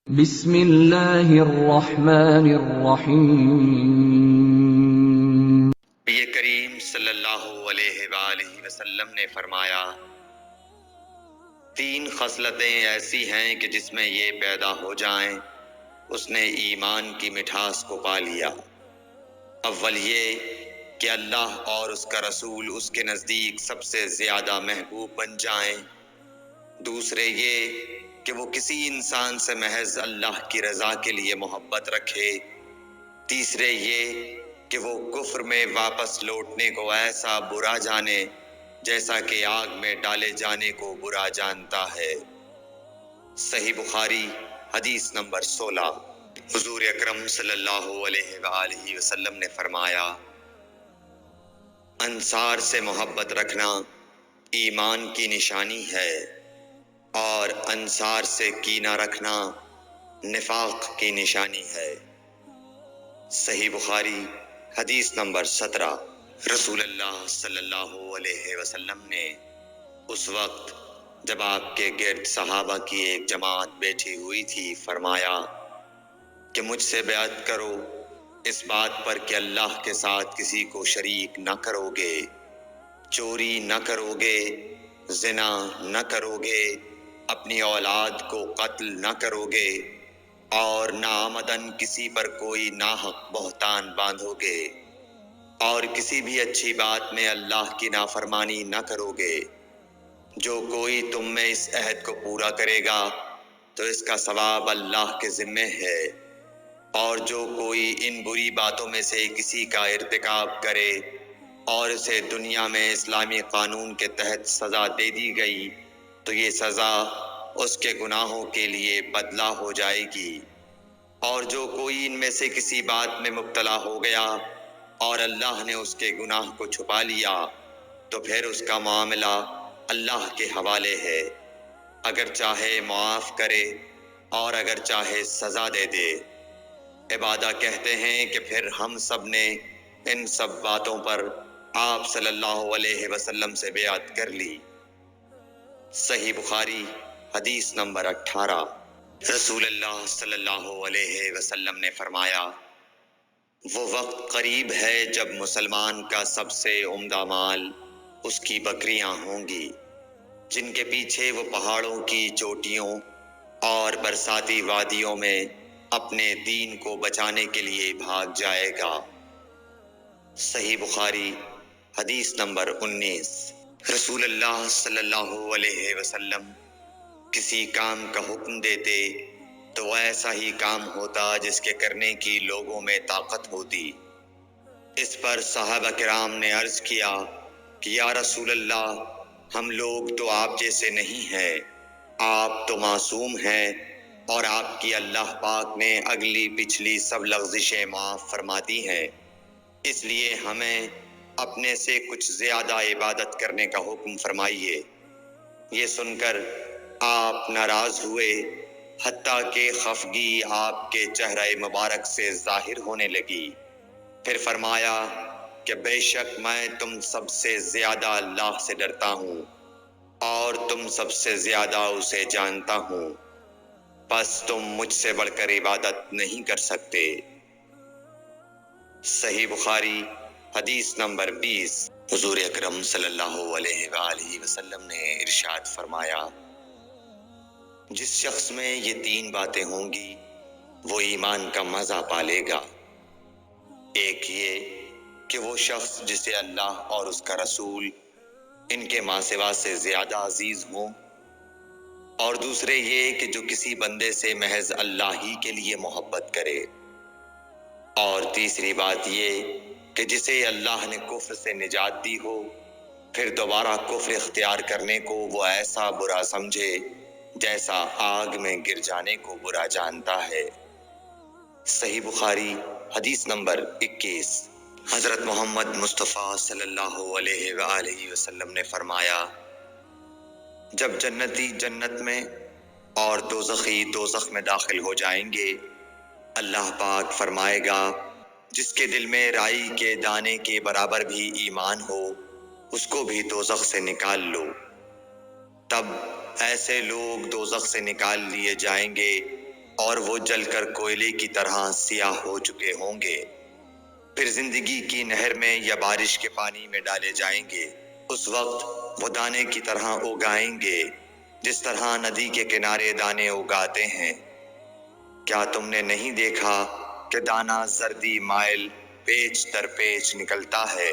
بسم اللہ الرحمن الرحیم۔ نبی کریم صلی اللہ علیہ وآلہ وسلم نے فرمایا، تین خصلتیں ایسی ہیں کہ جس میں یہ پیدا ہو جائیں اس نے ایمان کی مٹھاس کو پا لیا۔ اول یہ کہ اللہ اور اس کا رسول اس کے نزدیک سب سے زیادہ محبوب بن جائیں۔ دوسرے یہ کہ وہ کسی انسان سے محض اللہ کی رضا کے لیے محبت رکھے۔ تیسرے یہ کہ وہ کفر میں واپس لوٹنے کو ایسا برا جانے جیسا کہ آگ میں ڈالے جانے کو برا جانتا ہے۔ صحیح بخاری حدیث نمبر 16۔ حضور اکرم صلی اللہ علیہ وآلہ وسلم نے فرمایا، انصار سے محبت رکھنا ایمان کی نشانی ہے اور انصار سے کینہ رکھنا نفاق کی نشانی ہے۔ صحیح بخاری حدیث نمبر 17۔ رسول اللہ صلی اللہ علیہ وسلم نے اس وقت جب آپ کے گرد صحابہ کی ایک جماعت بیٹھی ہوئی تھی فرمایا کہ مجھ سے بیعت کرو اس بات پر کہ اللہ کے ساتھ کسی کو شریک نہ کرو گے، چوری نہ کرو گے، زنا نہ کرو گے، اپنی اولاد کو قتل نہ کرو گے اور ناآمدن کسی پر کوئی ناحق بہتان باندھو گے، اور کسی بھی اچھی بات میں اللہ کی نافرمانی نہ کرو گے۔ جو کوئی تم میں اس عہد کو پورا کرے گا تو اس کا ثواب اللہ کے ذمے ہے، اور جو کوئی ان بری باتوں میں سے کسی کا ارتکاب کرے اور اسے دنیا میں اسلامی قانون کے تحت سزا دے دی گئی تو یہ سزا اس کے گناہوں کے لیے بدلہ ہو جائے گی، اور جو کوئی ان میں سے کسی بات میں مبتلا ہو گیا اور اللہ نے اس کے گناہ کو چھپا لیا تو پھر اس کا معاملہ اللہ کے حوالے ہے، اگر چاہے معاف کرے اور اگر چاہے سزا دے دے۔ عبادہ کہتے ہیں کہ پھر ہم سب نے ان سب باتوں پر آپ صلی اللہ علیہ وسلم سے بیعت کر لی۔ صحیح بخاری حدیث نمبر 18۔ رسول اللہ صلی اللہ علیہ وسلم نے فرمایا، وہ وقت قریب ہے جب مسلمان کا سب سے عمدہ مال اس کی بکریاں ہوں گی، جن کے پیچھے وہ پہاڑوں کی چوٹیوں اور برساتی وادیوں میں اپنے دین کو بچانے کے لیے بھاگ جائے گا۔ صحیح بخاری حدیث نمبر 19۔ رسول اللہ صلی اللہ علیہ وسلم کسی کام کا حکم دیتے تو ایسا ہی کام ہوتا جس کے کرنے کی لوگوں میں طاقت ہوتی۔ اس پر صحابہ کرام نے عرض کیا کہ یا رسول اللہ، ہم لوگ تو آپ جیسے نہیں ہیں، آپ تو معصوم ہیں اور آپ کی اللہ پاک نے اگلی پچھلی سب لغزشیں معاف فرما دی ہیں، اس لیے ہمیں اپنے سے کچھ زیادہ عبادت کرنے کا حکم فرمائیے۔ یہ سن کر آپ ناراض ہوئے، حتیٰ کہ خفگی آپ کے چہرہ مبارک سے ظاہر ہونے لگی۔ پھر فرمایا کہ بے شک میں تم سب سے زیادہ اللہ سے ڈرتا ہوں اور تم سب سے زیادہ اسے جانتا ہوں، پس تم مجھ سے بڑھ کر عبادت نہیں کر سکتے۔ صحیح بخاری حدیث نمبر 20۔ حضور اکرم صلی اللہ علیہ وآلہ وسلم نے ارشاد فرمایا، جس شخص میں یہ تین باتیں ہوں گی وہ ایمان کا مزہ پالے گا۔ ایک یہ کہ وہ شخص جسے اللہ اور اس کا رسول ان کے ماں سوا سے زیادہ عزیز ہوں، اور دوسرے یہ کہ جو کسی بندے سے محض اللہ ہی کے لیے محبت کرے، اور تیسری بات یہ کہ جسے اللہ نے کفر سے نجات دی ہو پھر دوبارہ کفر اختیار کرنے کو وہ ایسا برا سمجھے جیسا آگ میں گر جانے کو برا جانتا ہے۔ صحیح بخاری حدیث نمبر 21۔ حضرت محمد مصطفیٰ صلی اللہ علیہ وآلہ وسلم نے فرمایا، جب جنتی جنت میں اور دوزخی دوزخ میں داخل ہو جائیں گے، اللہ پاک فرمائے گا جس کے دل میں رائی کے دانے کے برابر بھی ایمان ہو اس کو بھی دوزخ سے نکال لو۔ تب ایسے لوگ دوزخ سے نکال لیے جائیں گے اور وہ جل کر کوئلے کی طرح سیاہ ہو چکے ہوں گے۔ پھر زندگی کی نہر میں یا بارش کے پانی میں ڈالے جائیں گے۔ اس وقت وہ دانے کی طرح اگائیں گے، جس طرح ندی کے کنارے دانے اگاتے ہیں۔ کیا تم نے نہیں دیکھا کہ دانہ زردی مائل پیچ در پیچ نکلتا ہے؟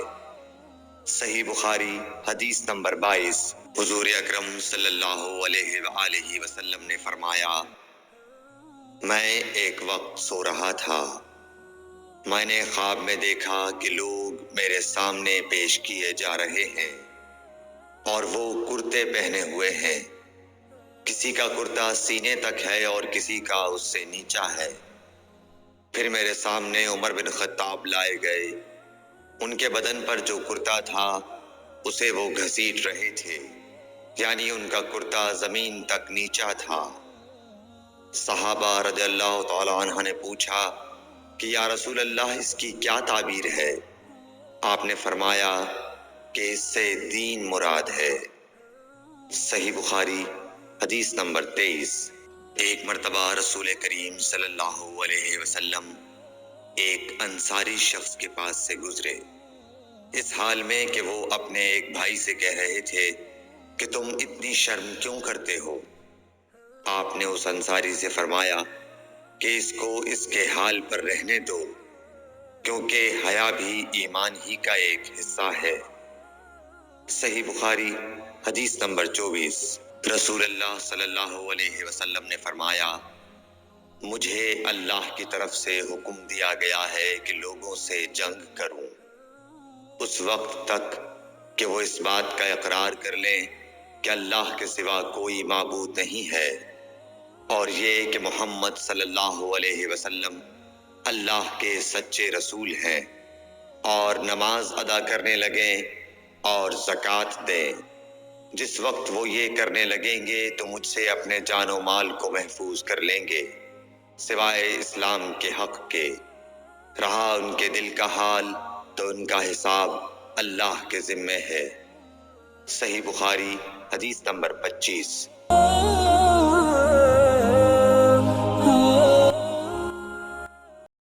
صحیح بخاری حدیث نمبر 22۔ حضور اکرم صلی اللہ علیہ وآلہ وسلم نے فرمایا، میں ایک وقت سو رہا تھا، میں نے خواب میں دیکھا کہ لوگ میرے سامنے پیش کیے جا رہے ہیں اور وہ کرتے پہنے ہوئے ہیں۔ کسی کا کرتا سینے تک ہے اور کسی کا اس سے نیچا ہے۔ پھر میرے سامنے عمر بن خطاب لائے گئے۔ ان کے بدن پر جو کرتا تھا اسے وہ گھسیٹ رہے تھے، یعنی ان کا کرتا زمین تک نیچا تھا۔ صحابہ رضی اللہ تعالی عنہ نے پوچھا کہ یا رسول اللہ، اس کی کیا تعبیر ہے؟ آپ نے فرمایا کہ اس سے دین مراد ہے۔ صحیح بخاری حدیث نمبر 23۔ ایک مرتبہ رسول کریم صلی اللہ علیہ وسلم ایک انصاری شخص کے پاس سے گزرے، اس حال میں کہ وہ اپنے ایک بھائی سے کہہ رہے تھے کہ تم اتنی شرم کیوں کرتے ہو؟ آپ نے اس انصاری سے فرمایا کہ اس کو اس کے حال پر رہنے دو، کیونکہ حیا بھی ایمان ہی کا ایک حصہ ہے۔ صحیح بخاری حدیث نمبر 24۔ رسول اللہ صلی اللہ علیہ وسلم نے فرمایا، مجھے اللہ کی طرف سے حکم دیا گیا ہے کہ لوگوں سے جنگ کروں، اس وقت تک کہ وہ اس بات کا اقرار کر لیں کہ اللہ کے سوا کوئی معبود نہیں ہے، اور یہ کہ محمد صلی اللہ علیہ وسلم اللہ کے سچے رسول ہیں، اور نماز ادا کرنے لگیں اور زکوٰۃ دیں۔ جس وقت وہ یہ کرنے لگیں گے تو مجھ سے اپنے جان و مال کو محفوظ کر لیں گے، سوائے اسلام کے حق کے۔ رہا ان کے دل کا حال تو ان کا حساب اللہ کے ذمے ہے۔ صحیح بخاری حدیث نمبر 25۔